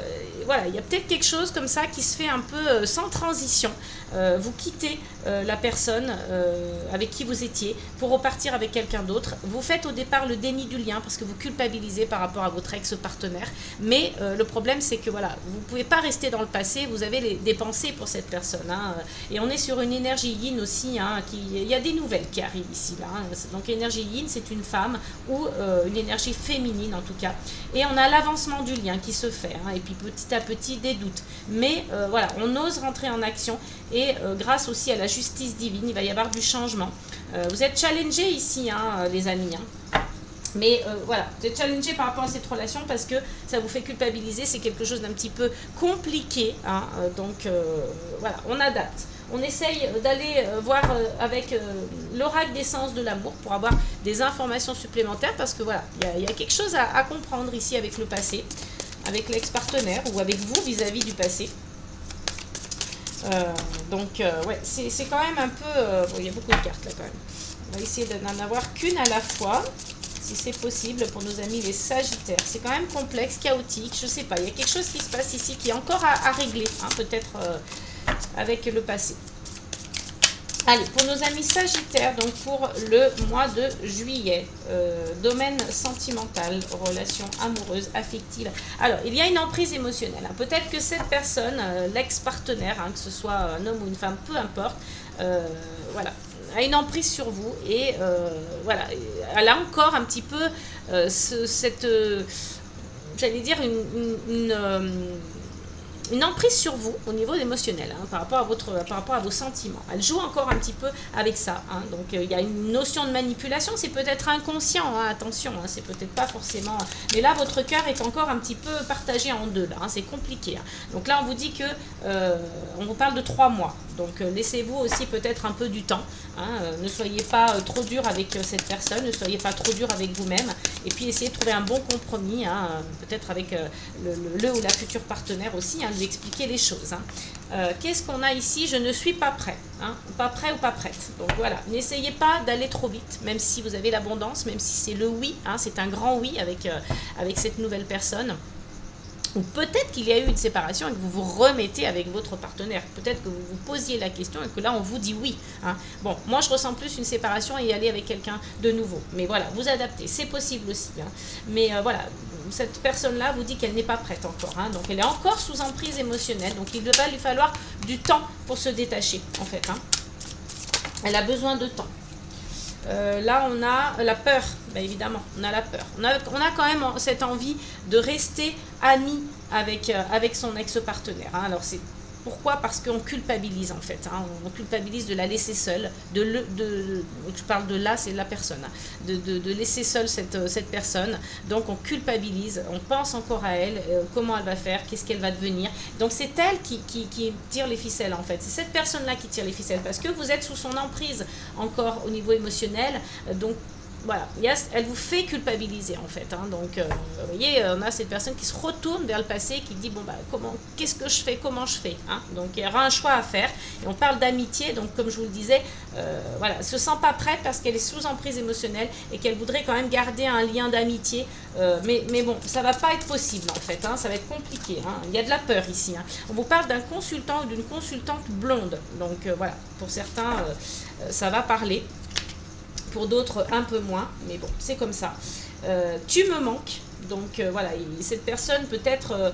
voilà, il y a peut-être quelque chose comme ça qui se fait un peu sans transition. Vous quittez la personne avec qui vous étiez pour repartir avec quelqu'un d'autre. Vous faites au départ le déni du lien parce que vous culpabilisez par rapport à votre ex-partenaire. Mais le problème, c'est que voilà, vous ne pouvez pas rester dans le passé. Vous avez des pensées pour cette personne. Hein, et on est sur une énergie yin aussi. Hein, il y a des nouvelles qui arrivent ici. Là, hein. Donc énergie yin, c'est une femme ou une énergie féminine en tout cas. Et on a l'avancement du lien qui se fait. Hein, et puis petit à petit, des doutes. Mais voilà, on ose rentrer en action. Et grâce aussi à la justice divine, il va y avoir du changement. Vous êtes challengés ici, hein, les amis. Hein. Mais voilà, vous êtes challengés par rapport à cette relation parce que ça vous fait culpabiliser. C'est quelque chose d'un petit peu compliqué. Hein, donc voilà, on adapte. On essaye d'aller voir avec l'oracle des sens de l'amour pour avoir des informations supplémentaires parce que voilà, il y a quelque chose à comprendre ici avec le passé, avec l'ex-partenaire ou avec vous vis-à-vis du passé. Ouais, c'est quand même un peu... bon, il y a beaucoup de cartes là quand même. On va essayer d'en avoir qu'une à la fois, si c'est possible pour nos amis les Sagittaires. C'est quand même complexe, chaotique, je sais pas. Il y a quelque chose qui se passe ici qui est encore à régler, hein, peut-être avec le passé. Allez, pour nos amis Sagittaires, donc pour le mois de juillet, domaine sentimental, relation amoureuse, affective. Alors, il y a une emprise émotionnelle. Hein. Peut-être que cette personne, l'ex-partenaire, hein, que ce soit un homme ou une femme, peu importe, voilà, a une emprise sur vous et voilà, elle a encore un petit peu cette, j'allais dire, une emprise sur vous au niveau émotionnel, hein, par rapport à vos sentiments. Elle joue encore un petit peu avec ça. Hein, donc il y a une notion de manipulation, c'est peut-être inconscient, hein, attention, hein, c'est peut-être pas forcément... Mais là, votre cœur est encore un petit peu partagé en deux, là, hein, c'est compliqué. Hein. Donc là, on vous dit que on vous parle de 3 mois. Donc laissez-vous aussi peut-être un peu du temps. Hein, ne soyez pas trop dur avec cette personne, ne soyez pas trop dur avec vous-même. Et puis essayez de trouver un bon compromis, hein, peut-être avec le ou la future partenaire aussi, hein, de lui expliquer les choses. Hein. Qu'est-ce qu'on a ici? Je ne suis pas prêt. Hein, pas prêt ou pas prête. Donc voilà, n'essayez pas d'aller trop vite, même si vous avez l'abondance, même si c'est le oui, hein, c'est un grand oui avec cette nouvelle personne. Ou peut-être qu'il y a eu une séparation et que vous vous remettez avec votre partenaire. Peut-être que vous vous posiez la question et que là, on vous dit oui. Hein. Bon, moi, je ressens plus une séparation et aller avec quelqu'un de nouveau. Mais voilà, vous adaptez. C'est possible aussi. Hein. Mais voilà, cette personne-là vous dit qu'elle n'est pas prête encore. Hein. Donc, elle est encore sous emprise émotionnelle. Donc, il va lui falloir du temps pour se détacher, en fait. Hein. Elle a besoin de temps. Là, on a la peur, ben évidemment, on a la peur. On a quand même cette envie de rester amis avec son ex-partenaire. Hein. Alors, c'est pourquoi? Parce qu'on culpabilise, en fait. Hein. On culpabilise de la laisser seule. Je parle de là, c'est la personne. Hein. De laisser seule cette personne. Donc, on culpabilise. On pense encore à elle. Comment elle va faire? Qu'est-ce qu'elle va devenir? Donc, c'est elle qui tire les ficelles, en fait. C'est cette personne-là qui tire les ficelles. Parce que vous êtes sous son emprise encore au niveau émotionnel. Donc, voilà, elle vous fait culpabiliser en fait. Hein. Donc, vous voyez, on a cette personne qui se retourne vers le passé, qui dit bon bah qu'est-ce que je fais, comment je fais. Hein. Donc, il y aura un choix à faire. Et on parle d'amitié, donc comme je vous le disais, voilà, elle se sent pas prête parce qu'elle est sous emprise émotionnelle et qu'elle voudrait quand même garder un lien d'amitié. Mais bon, ça va pas être possible en fait. Hein. Ça va être compliqué. Hein. Il y a de la peur ici. Hein. On vous parle d'un consultant ou d'une consultante blonde. Donc voilà, pour certains, ça va parler. Pour d'autres un peu moins, mais bon, c'est comme ça. Tu me manques, donc voilà, cette personne peut-être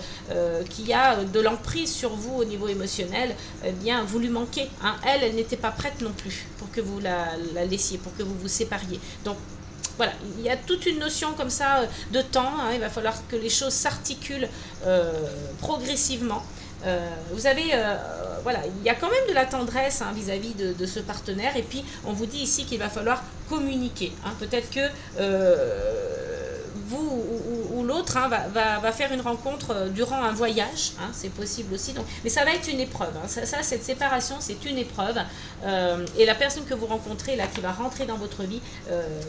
qui a de l'emprise sur vous au niveau émotionnel, eh bien, vous lui manquez. Hein. Elle n'était pas prête non plus pour que vous la laissiez, pour que vous vous sépariez. Donc, voilà, il y a toute une notion comme ça de temps. Hein. Il va falloir que les choses s'articulent progressivement. Vous avez, voilà, il y a quand même de la tendresse hein, vis-à-vis de ce partenaire. Et puis, on vous dit ici qu'il va falloir communiquer. Hein. Peut-être que vous ou l'autre hein, va faire une rencontre durant un voyage, hein, c'est possible aussi. Donc, mais ça va être une épreuve. Hein. Cette séparation, c'est une épreuve. Et la personne que vous rencontrez, là, qui va rentrer dans votre vie,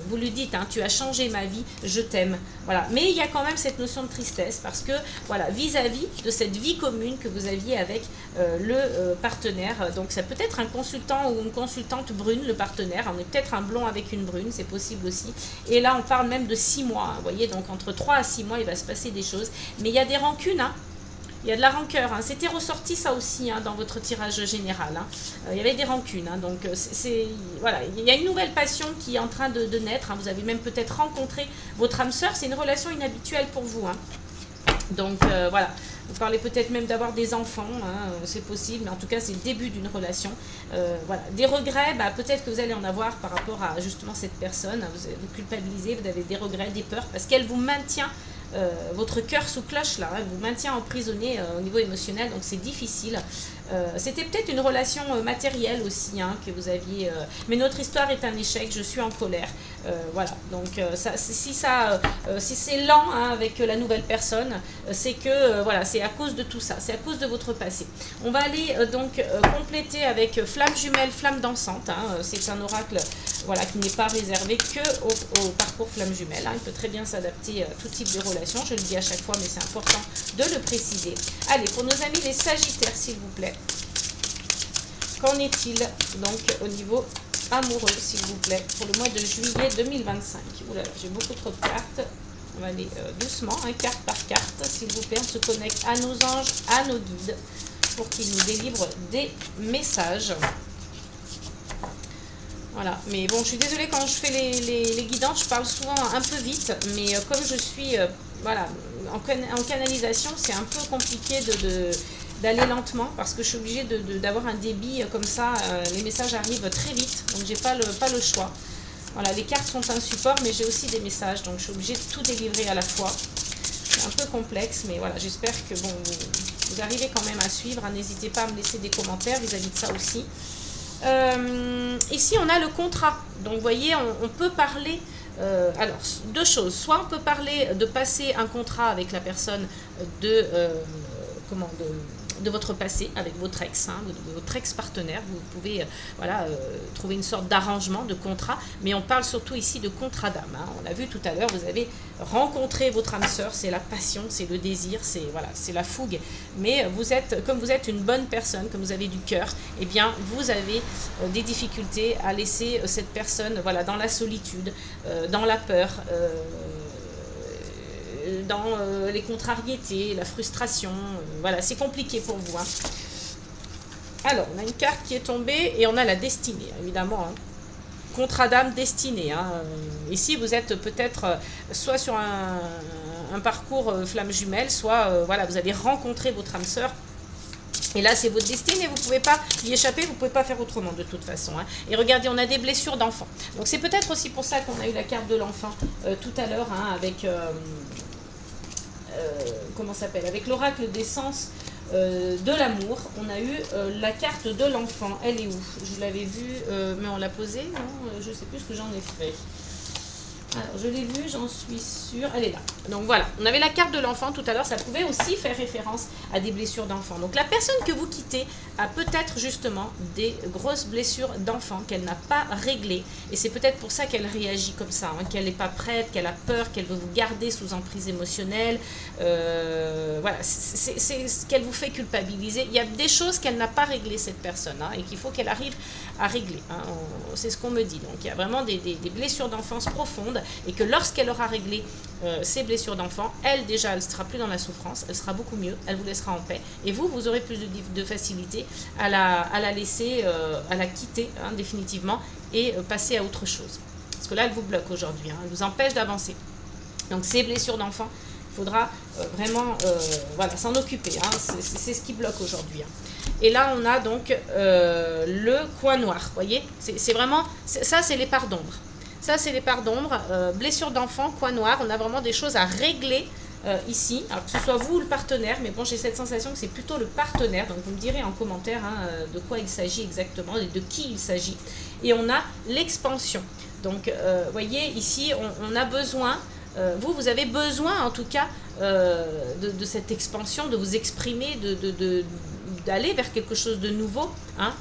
vous lui dites, hein, tu as changé ma vie, je t'aime. Voilà. Mais il y a quand même cette notion de tristesse parce que, voilà, vis-à-vis de cette vie commune que vous aviez avec le partenaire, donc ça peut être un consultant ou une consultante brune, le partenaire, on est peut-être un blond avec une brune, c'est possible aussi. Et là, on parle même de 6 mois, hein, vous voyez, donc entre 3 à 6 mois, il va se passer des choses. Mais il y a des rancunes, hein. Il y a de la rancœur, hein. C'était ressorti ça aussi hein, dans votre tirage général. Hein. Il y avait des rancunes, hein. Donc voilà, il y a une nouvelle passion qui est en train de naître. Hein. Vous avez même peut-être rencontré votre âme sœur, c'est une relation inhabituelle pour vous. Hein. Donc voilà, vous parlez peut-être même d'avoir des enfants, hein, c'est possible, mais en tout cas c'est le début d'une relation. Voilà. Des regrets, bah, peut-être que vous allez en avoir par rapport à justement cette personne, vous culpabilisez, vous avez des regrets, des peurs, parce qu'elle vous maintient votre cœur sous cloche là, hein, vous maintient emprisonné au niveau émotionnel, donc c'est difficile. C'était peut-être une relation matérielle aussi hein, que vous aviez, mais notre histoire est un échec, je suis en colère. Voilà, donc si c'est lent hein, avec la nouvelle personne, c'est que voilà, c'est à cause de tout ça, c'est à cause de votre passé. On va aller donc compléter avec flamme jumelle, flamme dansante. Hein, c'est un oracle voilà, qui n'est pas réservé que au parcours flamme jumelle. Hein, il peut très bien s'adapter à tout type de relation, je le dis à chaque fois, mais c'est important de le préciser. Allez, pour nos amis les Sagittaires, s'il vous plaît. Qu'en est-il donc au niveau amoureux, s'il vous plaît, pour le mois de juillet 2025? Ouh là là, j'ai beaucoup trop de cartes. On va aller doucement, hein, carte par carte, s'il vous plaît. On se connecte à nos anges, à nos guides, pour qu'ils nous délivrent des messages. Voilà, mais bon, je suis désolée, quand je fais les guidances, je parle souvent un peu vite, mais comme je suis voilà, en canalisation, c'est un peu compliqué d'aller lentement parce que je suis obligée d'avoir un débit comme ça, les messages arrivent très vite, donc j'ai pas le choix. Voilà, les cartes sont un support, mais j'ai aussi des messages, donc je suis obligée de tout délivrer à la fois. C'est un peu complexe, mais voilà, j'espère que bon, vous arrivez quand même à suivre. Hein, n'hésitez pas à me laisser des commentaires vis-à-vis de ça aussi. Ici, on a le contrat. Donc, vous voyez, on peut parler... alors, deux choses. Soit on peut parler de passer un contrat avec la personne de votre passé, avec votre ex, hein, votre ex-partenaire. Vous pouvez voilà, trouver une sorte d'arrangement, de contrat, mais on parle surtout ici de contrat d'âme. Hein. On l'a vu tout à l'heure, vous avez rencontré votre âme sœur, c'est la passion, c'est le désir, c'est voilà, la fougue. Mais comme vous êtes une bonne personne, comme vous avez du cœur, eh bien, vous avez des difficultés à laisser cette personne voilà, dans la solitude, dans la peur, dans les contrariétés, la frustration. Voilà, c'est compliqué pour vous. Hein. Alors, on a une carte qui est tombée et on a la destinée, évidemment. Hein. Contrat d'âme, destinée. Hein. Ici, vous êtes peut-être soit sur un parcours flamme jumelle, soit voilà, vous avez rencontré votre âme sœur. Et là, c'est votre destinée, vous ne pouvez pas y échapper, vous ne pouvez pas faire autrement de toute façon. Hein. Et regardez, on a des blessures d'enfant. Donc, c'est peut-être aussi pour ça qu'on a eu la carte de l'enfant tout à l'heure, hein, avec... comment s'appelle, avec l'oracle des sens de l'amour, on a eu la carte de l'enfant. Elle est où? Je l'avais vue, mais on l'a posée, non? Je ne sais plus ce que j'en ai fait. Alors, je l'ai vue, j'en suis sûre. Elle est là. Donc voilà, on avait la carte de l'enfant tout à l'heure. Ça pouvait aussi faire référence à des blessures d'enfant. Donc la personne que vous quittez a peut-être justement des grosses blessures d'enfant qu'elle n'a pas réglées. Et c'est peut-être pour ça qu'elle réagit comme ça, hein, qu'elle n'est pas prête, qu'elle a peur, qu'elle veut vous garder sous emprise émotionnelle. Voilà, c'est ce qu'elle vous fait culpabiliser. Il y a des choses qu'elle n'a pas réglées, cette personne, hein, et qu'il faut qu'elle arrive à régler. Hein. C'est ce qu'on me dit. Donc il y a vraiment des blessures d'enfance profondes. Et que lorsqu'elle aura réglé ses blessures d'enfant, elle déjà, elle ne sera plus dans la souffrance, elle sera beaucoup mieux, elle vous laissera en paix. Et vous aurez plus de facilité à la laisser, à la quitter hein, définitivement et passer à autre chose. Parce que là, elle vous bloque aujourd'hui, hein, elle vous empêche d'avancer. Donc ces blessures d'enfant, il faudra vraiment voilà, s'en occuper. Hein, c'est ce qui bloque aujourd'hui. Hein. Et là, on a donc le coin noir, vous voyez, c'est vraiment, ça c'est les parts d'ombre. Ça, c'est les parts d'ombre, blessures d'enfant, coin noir. On a vraiment des choses à régler ici. Alors que ce soit vous ou le partenaire, mais bon, j'ai cette sensation que c'est plutôt le partenaire. Donc, vous me direz en commentaire hein, de quoi il s'agit exactement et de qui il s'agit. Et on a l'expansion. Donc, vous voyez, ici, on a besoin vous avez besoin en tout cas de cette expansion, de vous exprimer, d'aller vers quelque chose de nouveau. Hein.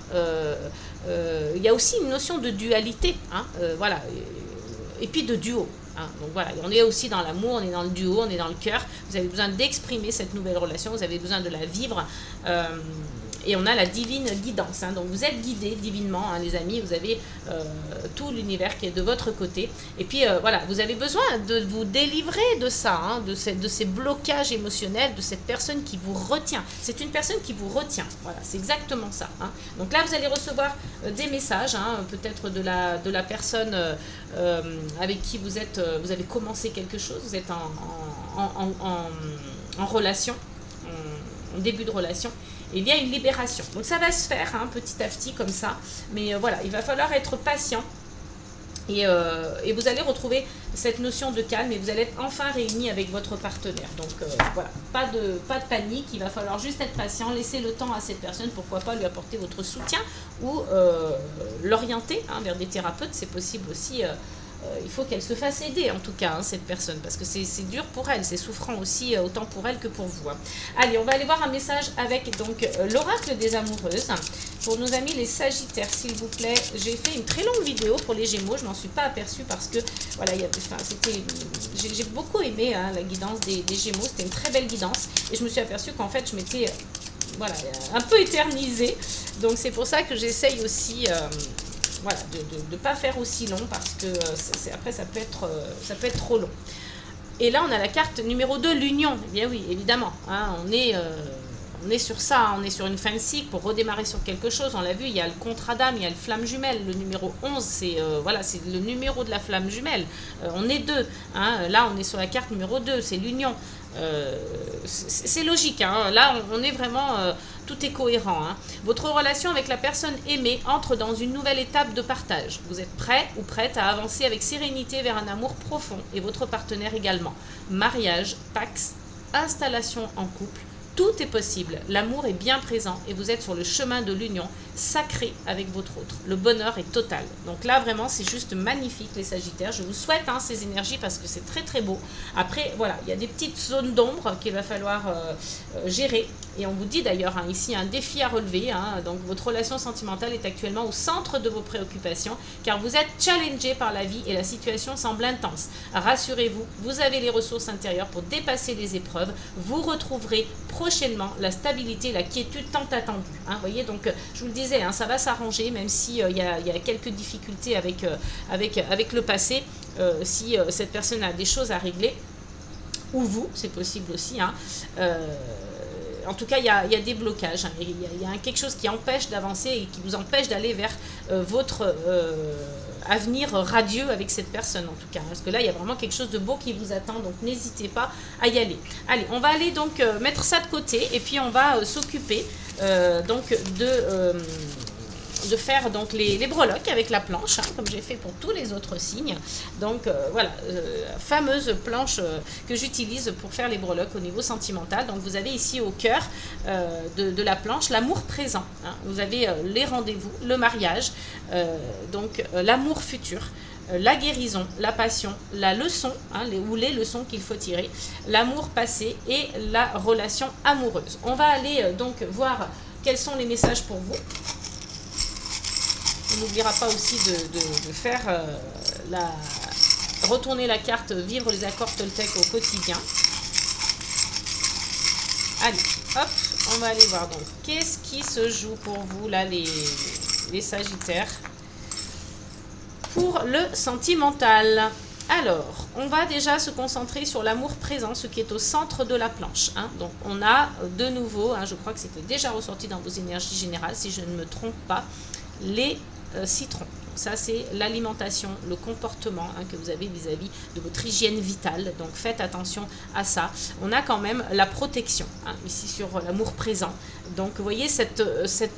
Il y a aussi une notion de dualité, hein, voilà, et puis de duo. Hein. Donc voilà, on est aussi dans l'amour, on est dans le duo, on est dans le cœur. Vous avez besoin d'exprimer cette nouvelle relation, vous avez besoin de la vivre. Et on a la divine guidance. Hein. Donc vous êtes guidés divinement, hein, les amis. Vous avez tout l'univers qui est de votre côté. Et puis voilà, vous avez besoin de vous délivrer de ça, hein, de ces blocages émotionnels, de cette personne qui vous retient. C'est une personne qui vous retient. Voilà, c'est exactement ça. Hein. Donc là, vous allez recevoir des messages, hein, peut-être de la personne avec qui vous avez commencé quelque chose. Vous êtes en relation, en début de relation. Il y a une libération. Donc ça va se faire, hein, petit à petit comme ça. Mais voilà, il va falloir être patient. Et vous allez retrouver cette notion de calme et vous allez être enfin réunis avec votre partenaire. Donc voilà, pas de panique. Il va falloir juste être patient, laisser le temps à cette personne. Pourquoi pas lui apporter votre soutien ou l'orienter, hein, vers des thérapeutes. C'est possible aussi. Il faut qu'elle se fasse aider, en tout cas, hein, cette personne, parce que c'est dur pour elle, c'est souffrant aussi, autant pour elle que pour vous. Hein. Allez, on va aller voir un message avec donc l'oracle des amoureuses. Pour nos amis les Sagittaires, s'il vous plaît, j'ai fait une très longue vidéo pour les Gémeaux, je m'en suis pas aperçue parce que, voilà, j'ai beaucoup aimé, hein, la guidance des Gémeaux, c'était une très belle guidance, et je me suis aperçue qu'en fait, je m'étais, voilà, un peu éternisée, donc c'est pour ça que j'essaye aussi... voilà, de ne pas faire aussi long parce que après ça peut être trop long. Et là on a la carte numéro 2, l'union. Eh bien oui, évidemment, hein, on est sur ça, hein, on est sur une fin de cycle pour redémarrer sur quelque chose. On l'a vu, il y a le contrat d'âme, il y a le flamme jumelle. Le numéro 11, c'est voilà, c'est le numéro de la flamme jumelle. On est deux. Hein, là on est sur la carte numéro 2, c'est l'union. C'est logique, hein. Là on est vraiment, tout est cohérent, hein. Votre relation avec la personne aimée entre dans une nouvelle étape de partage. Vous êtes prêt ou prête à avancer avec sérénité vers un amour profond et votre partenaire également. Mariage, pax, installation en couple, tout est possible, l'amour est bien présent et vous êtes sur le chemin de l'union sacrée avec votre autre. Le bonheur est total. Donc là, vraiment, c'est juste magnifique, les Sagittaires. Je vous souhaite, hein, ces énergies parce que c'est très, très beau. Après, voilà, il y a des petites zones d'ombre qu'il va falloir gérer. Et on vous dit d'ailleurs, hein, ici, un défi à relever. Hein, donc, votre relation sentimentale est actuellement au centre de vos préoccupations car vous êtes challengé par la vie et la situation semble intense. Rassurez-vous, vous avez les ressources intérieures pour dépasser les épreuves. Vous retrouverez prochainement la stabilité, la quiétude tant attendue. Hein, voyez, donc je vous le disais, hein, ça va s'arranger, même si y a quelques difficultés avec le passé, si cette personne a des choses à régler, ou vous, c'est possible aussi. Hein, en tout cas, il y a des blocages. Hein, il y a quelque chose qui empêche d'avancer et qui vous empêche d'aller vers votre avenir radieux avec cette personne, en tout cas. Parce que là, il y a vraiment quelque chose de beau qui vous attend, donc n'hésitez pas à y aller. Allez, on va aller donc mettre ça de côté et puis on va s'occuper donc de faire donc les breloques avec la planche, hein, comme j'ai fait pour tous les autres signes. Donc voilà, fameuse planche que j'utilise pour faire les breloques au niveau sentimental. Donc vous avez ici au cœur de la planche l'amour présent. Hein. Vous avez les rendez-vous, le mariage, donc l'amour futur, la guérison, la passion, la leçon, hein, ou les leçons qu'il faut tirer, l'amour passé et la relation amoureuse. On va aller donc voir quels sont les messages pour vous. On n'oubliera pas aussi de faire retourner la carte vivre les accords Toltec au quotidien. Allez, hop, on va aller voir donc qu'est-ce qui se joue pour vous là, les Sagittaires, pour le sentimental. Alors, on va déjà se concentrer sur l'amour présent, ce qui est au centre de la planche. Hein. Donc, on a de nouveau, hein, je crois que c'était déjà ressorti dans vos énergies générales, si je ne me trompe pas, les citrons. Ça, c'est l'alimentation, le comportement, hein, que vous avez vis-à-vis de votre hygiène vitale. Donc, faites attention à ça. On a quand même la protection, hein, ici sur l'amour présent. Donc, vous voyez cette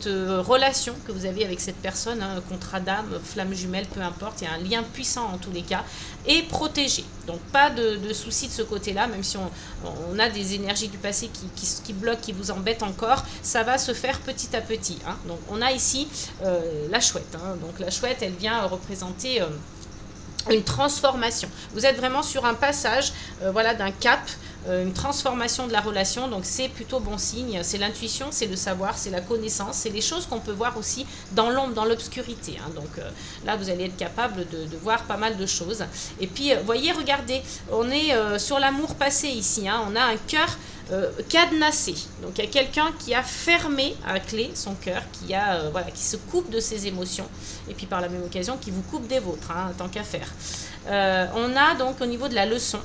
relation que vous avez avec cette personne, hein, contrat d'âme, flamme jumelle, peu importe, il y a un lien puissant en tous les cas, et protégé. Donc, pas de soucis de ce côté-là, même si on a des énergies du passé qui bloquent, qui vous embêtent encore, ça va se faire petit à petit. Hein. Donc, on a ici la chouette. Hein. Donc, la chouette, elle vient représenter une transformation. Vous êtes vraiment sur un passage voilà, d'un cap, une transformation de la relation, donc c'est plutôt bon signe. C'est l'intuition, c'est le savoir, c'est la connaissance, c'est les choses qu'on peut voir aussi dans l'ombre, dans l'obscurité. Hein. Donc là, vous allez être capable de voir pas mal de choses. Et puis, voyez, regardez, on est sur l'amour passé ici. Hein. On a un cœur cadenassé. Donc il y a quelqu'un qui a fermé à clé son cœur, voilà, qui se coupe de ses émotions, et puis par la même occasion qui vous coupe des vôtres, hein, tant qu'à faire. On a donc au niveau de la leçon,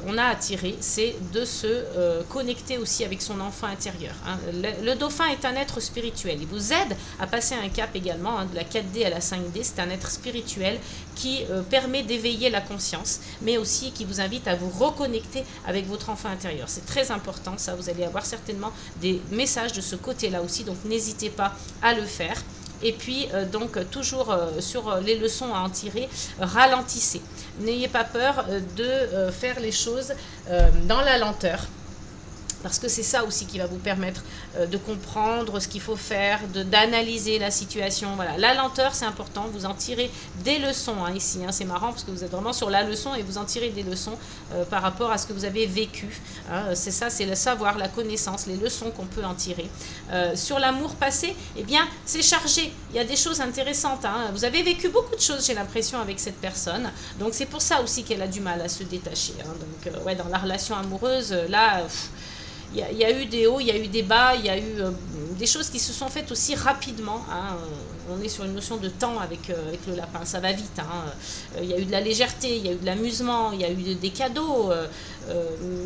on a à tirer, c'est de se connecter aussi avec son enfant intérieur. Hein. Le dauphin est un être spirituel. Il vous aide à passer un cap également, hein, de la 4D à la 5D. C'est un être spirituel qui permet d'éveiller la conscience, mais aussi qui vous invite à vous reconnecter avec votre enfant intérieur. C'est très important, ça. Vous allez avoir certainement des messages de ce côté-là aussi, donc n'hésitez pas à le faire. Et puis, donc, toujours sur les leçons à en tirer, ralentissez. N'ayez pas peur de faire les choses dans la lenteur. Parce que c'est ça aussi qui va vous permettre de comprendre ce qu'il faut faire, d'analyser la situation. Voilà. La lenteur, c'est important. Vous en tirez des leçons hein, ici. Hein. C'est marrant parce que vous êtes vraiment sur la leçon et vous en tirez des leçons par rapport à ce que vous avez vécu. Hein. C'est ça, c'est le savoir, la connaissance, les leçons qu'on peut en tirer. Sur l'amour passé, eh bien, c'est chargé. Il y a des choses intéressantes. Hein. Vous avez vécu beaucoup de choses, j'ai l'impression, avec cette personne. Donc, c'est pour ça aussi qu'elle a du mal à se détacher. Hein. Donc, ouais, dans la relation amoureuse, là... Il y a eu des hauts, il y a eu des bas, il y a eu des choses qui se sont faites aussi rapidement. Hein. On est sur une notion de temps avec le lapin, ça va vite. Hein. Il y a eu de la légèreté, il y a eu de l'amusement, il y a eu des cadeaux.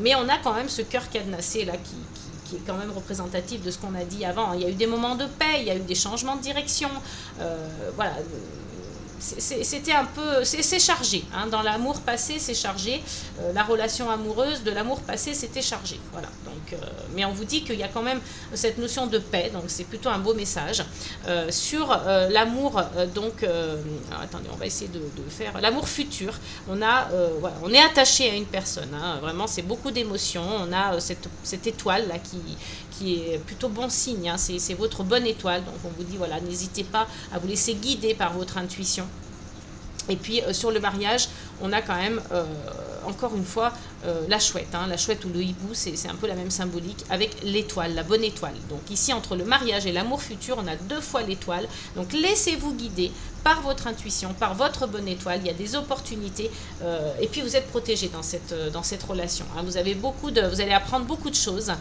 Mais on a quand même ce cœur cadenassé là qui est quand même représentatif de ce qu'on a dit avant. Il y a eu des moments de paix, il y a eu des changements de direction. Voilà. C'était un peu, c'est chargé, hein. Dans l'amour passé c'est chargé, la relation amoureuse de l'amour passé c'était chargé, voilà. Donc, mais on vous dit qu'il y a quand même cette notion de paix, donc c'est plutôt un beau message. Sur l'amour, donc, attendez, on va essayer de faire l'amour futur. Voilà, on est attaché à une personne, hein. Vraiment c'est beaucoup d'émotions, on a cette étoile là qui est plutôt bon signe, hein. C'est votre bonne étoile, donc on vous dit voilà, n'hésitez pas à vous laisser guider par votre intuition. Et puis sur le mariage, on a quand même, encore une fois, la chouette. Hein, la chouette ou le hibou, c'est un peu la même symbolique avec l'étoile, la bonne étoile. Donc ici, entre le mariage et l'amour futur, on a 2 fois l'étoile. Donc laissez-vous guider par votre intuition, par votre bonne étoile. Il y a des opportunités et puis vous êtes protégé dans cette relation. Hein. Vous allez apprendre beaucoup de choses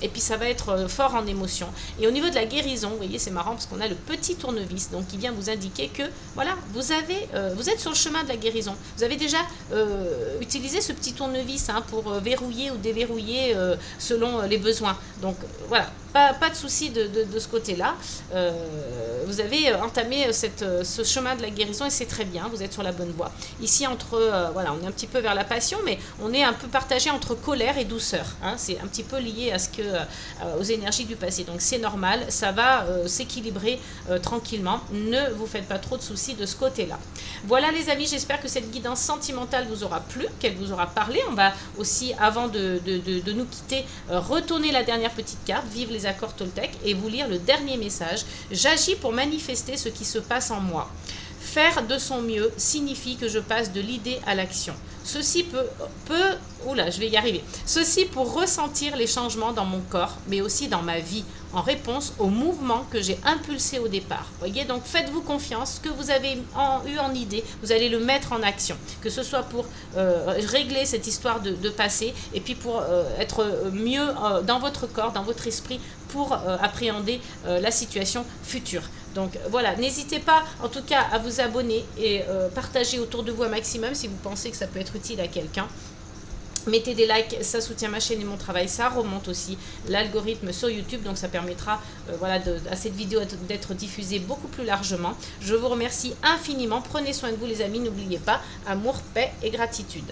et puis ça va être fort en émotion. Et au niveau de la guérison, vous voyez, c'est marrant parce qu'on a le petit tournevis, donc qui vient vous indiquer que voilà, vous êtes sur le chemin de la guérison. Vous avez déjà utilisé ce petit tournevis hein, pour verrouiller ou déverrouiller selon les besoins. Donc voilà, pas de souci de ce côté-là. Vous avez entamé ce chemin de la guérison et c'est très bien, vous êtes sur la bonne voie. Ici, voilà, on est un petit peu vers la passion, mais on est un peu partagé entre colère et douceur. Hein, c'est un petit peu lié aux énergies du passé. Donc c'est normal, ça va s'équilibrer tranquillement. Ne vous faites pas trop de soucis de ce côté-là. Voilà les amis, j'espère que cette guidance sentimentale vous aura plu, qu'elle vous aura parlé. On va aussi, avant de nous quitter, retourner la dernière petite carte, vive les accords Toltec, et vous lire le dernier message. J'agis pour manifester ce qui se passe en moi. Faire de son mieux signifie que je passe de l'idée à l'action. Ceci je vais y arriver. Ceci pour ressentir les changements dans mon corps, mais aussi dans ma vie, en réponse au mouvement que j'ai impulsé au départ. Voyez, donc faites-vous confiance, ce que vous avez eu en idée, vous allez le mettre en action. Que ce soit pour régler cette histoire de passé, et puis pour être mieux dans votre corps, dans votre esprit, pour appréhender la situation future. Donc voilà, n'hésitez pas en tout cas à vous abonner et partager autour de vous un maximum si vous pensez que ça peut être utile à quelqu'un. Mettez des likes, ça soutient ma chaîne et mon travail, ça remonte aussi l'algorithme sur YouTube, donc ça permettra à cette vidéo d'être diffusée beaucoup plus largement. Je vous remercie infiniment, prenez soin de vous les amis, n'oubliez pas, amour, paix et gratitude.